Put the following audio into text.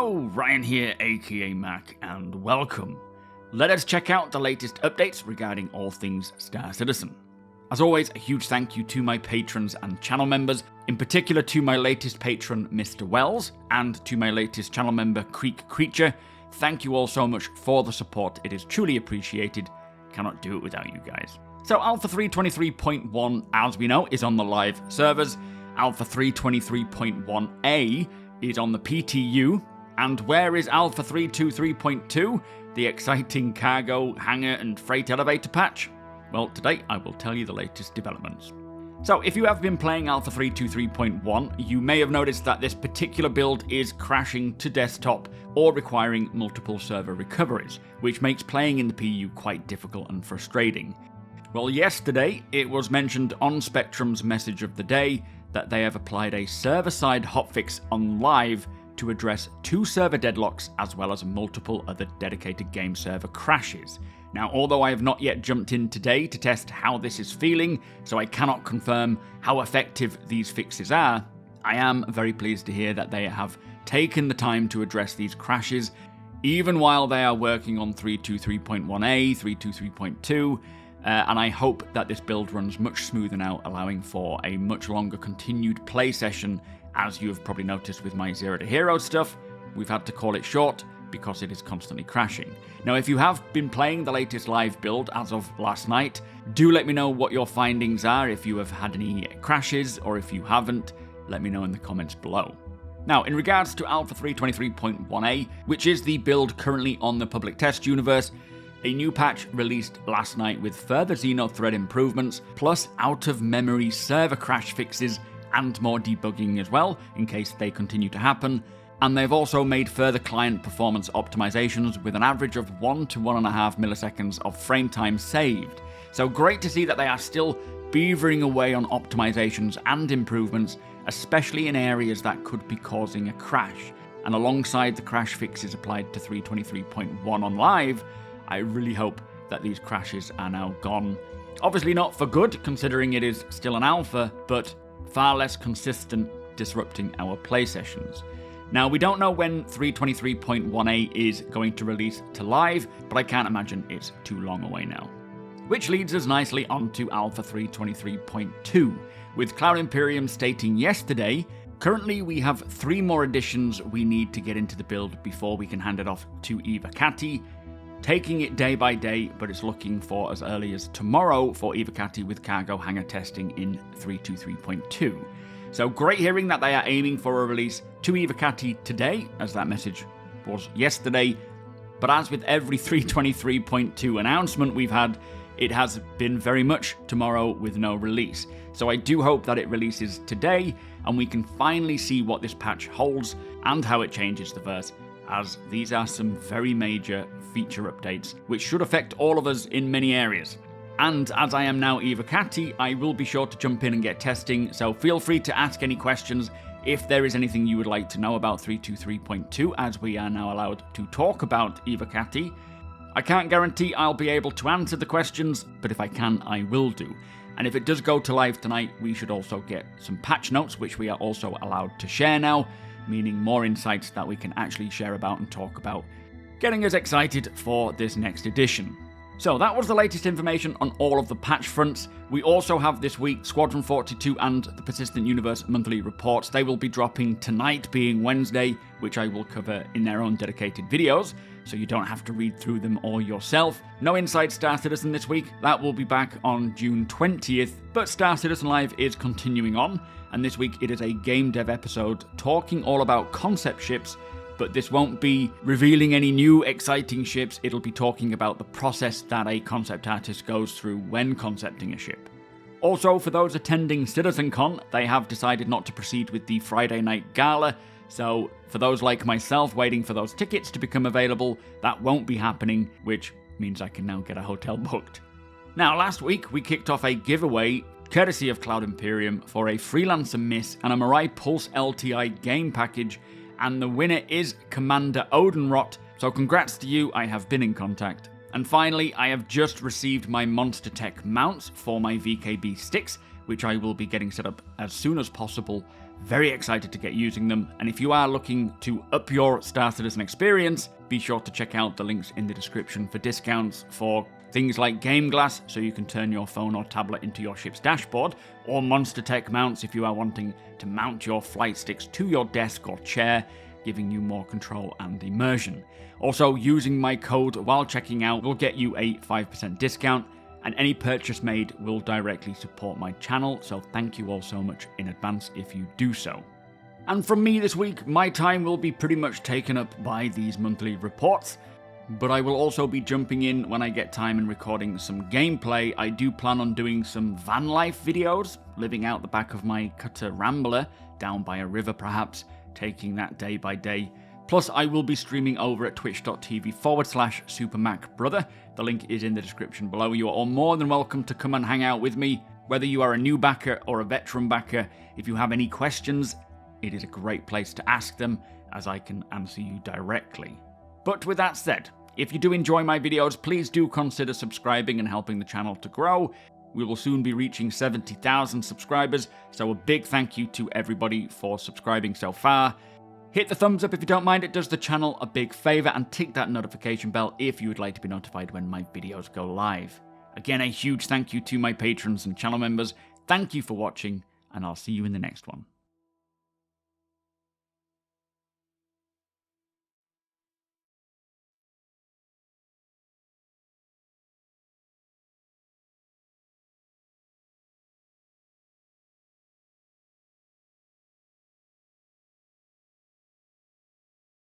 Hello, Ryan here, aka Mac, and welcome. Let us check out the latest updates regarding all things Star Citizen. As always, a huge thank you to my patrons and channel members, in particular to my latest patron, Mr. Wells, and to my latest channel member, Creek Creature. Thank you all so much for the support, it is truly appreciated. Cannot do it without you guys. So Alpha 3.23.1, as we know, is on the live servers. Alpha 3.23.1a is on the PTU. And where is Alpha 3.23.2, the exciting cargo, hangar, and freight elevator patch? Well, today I will tell you the latest developments. So, if you have been playing Alpha 3.23.1, you may have noticed that this particular build is crashing to desktop or requiring multiple server recoveries, which makes playing in the PU quite difficult and frustrating. Well, yesterday it was mentioned on Spectrum's message of the day that they have applied a server-side hotfix on live to address 2 server deadlocks as well as multiple other dedicated game server crashes. Now, although I have not yet jumped in today to test how this is feeling, so I cannot confirm how effective these fixes are, I am very pleased to hear that they have taken the time to address these crashes, even while they are working on 3.23.1a, 3.23.2, and I hope that this build runs much smoother now, allowing for a much longer continued play session. As you have probably noticed with my Zero to Hero stuff, we've had to call it short because it is constantly crashing. Now, if you have been playing the latest live build as of last night, do let me know what your findings are. If you have had any crashes, or if you haven't, let me know in the comments below. Now, in regards to Alpha 3.23.1a, which is the build currently on the public test universe, a new patch released last night with further Xeno thread improvements, plus out-of-memory server crash fixes and more debugging as well, in case they continue to happen. And they've also made further client performance optimizations with an average of 1 to 1.5 milliseconds of frame time saved. So great to see that they are still beavering away on optimizations and improvements, especially in areas that could be causing a crash. And alongside the crash fixes applied to 3.23.1 on live, I really hope that these crashes are now gone. Obviously not for good, considering it is still an alpha, but far less consistent, disrupting our play sessions. Now, we don't know when 3.23.1a is going to release to live, but I can't imagine it's too long away now. Which leads us nicely onto Alpha 3.23.2, with Cloud Imperium stating yesterday, currently we have 3 more additions we need to get into the build before we can hand it off to Evocati, taking it day by day, but it's looking for as early as tomorrow for Evocati with cargo hangar testing in 3.23.2. So great hearing that they are aiming for a release to Evocati today, as that message was yesterday, but as with every 3.23.2 announcement we've had, it has been very much tomorrow with no release. So I do hope that it releases today, and we can finally see what this patch holds and how it changes the verse, as these are some very major feature updates, which should affect all of us in many areas. And as I am now Evocati, I will be sure to jump in and get testing, so feel free to ask any questions if there is anything you would like to know about 3.23.2, as we are now allowed to talk about Evocati. I can't guarantee I'll be able to answer the questions, but if I can, I will do. And if it does go to live tonight, we should also get some patch notes, which we are also allowed to share now, meaning more insights that we can actually share about and talk about, getting us excited for this next edition. So that was the latest information on all of the patch fronts. We also have this week Squadron 42 and the Persistent Universe monthly reports. They will be dropping tonight, being Wednesday, which I will cover in their own dedicated videos, so you don't have to read through them all yourself. No Inside Star Citizen this week, that will be back on June 20th, but Star Citizen Live is continuing on, and this week it is a game dev episode talking all about concept ships, but this won't be revealing any new exciting ships, it'll be talking about the process that a concept artist goes through when concepting a ship. Also, for those attending CitizenCon, they have decided not to proceed with the Friday night gala, so for those like myself waiting for those tickets to become available, that won't be happening, which means I can now get a hotel booked. Now, last week we kicked off a giveaway, courtesy of Cloud Imperium, for a Freelancer Miss and a Mirai Pulse LTI game package, and the winner is Commander Odenrot, so congrats to you, I have been in contact. And finally, I have just received my MONSTERTECH mounts for my VKB sticks, which I will be getting set up as soon as possible. Very excited to get using them, and if you are looking to up your Star Citizen experience, be sure to check out the links in the description for discounts for things like GameGlass, so you can turn your phone or tablet into your ship's dashboard, or MONSTERTECH mounts if you are wanting to mount your flight sticks to your desk or chair, giving you more control and immersion. Also, using my code while checking out will get you a 5% discount, and any purchase made will directly support my channel, so thank you all so much in advance if you do so. And from me this week, my time will be pretty much taken up by these monthly reports, but I will also be jumping in when I get time and recording some gameplay. I do plan on doing some van life videos, living out the back of my cutter Rambler, down by a river perhaps, taking that day by day. Plus, I will be streaming over at twitch.tv/SuperMacBrother. The link is in the description below. You are all more than welcome to come and hang out with me, whether you are a new backer or a veteran backer. If you have any questions, it is a great place to ask them, as I can answer you directly. But with that said, if you do enjoy my videos, please do consider subscribing and helping the channel to grow. We will soon be reaching 70,000 subscribers, so a big thank you to everybody for subscribing so far. Hit the thumbs up if you don't mind, it does the channel a big favour, and tick that notification bell if you would like to be notified when my videos go live. Again, a huge thank you to my patrons and channel members. Thank you for watching, and I'll see you in the next one.